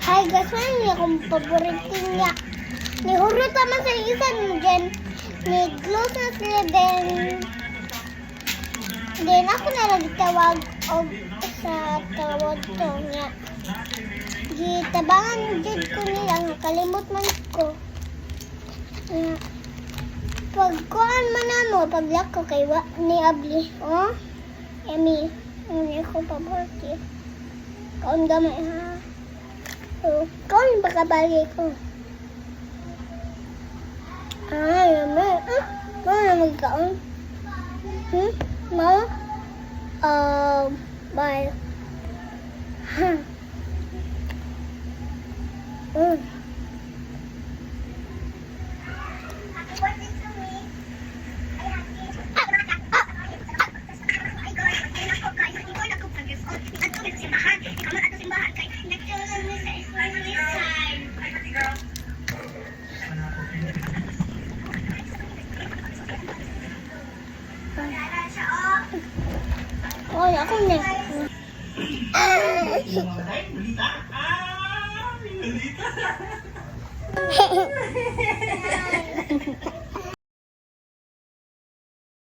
Hi guys, niya akong paborito niya. Ni hurot naman sa isa dyan. Ni close na sila then ako na lang tawag og sa tawag to niya. Gitabangan dyan ko nilang kalimot man ko. Pagkuhan man na mo, paglako kay ni Abli. Oh? Emi, hindi ko paborito. Kaon gamay ha. Oh, kaon ba kabali ko? Yummy. Ano magkaon? Mo? Bye. Oh, ako na.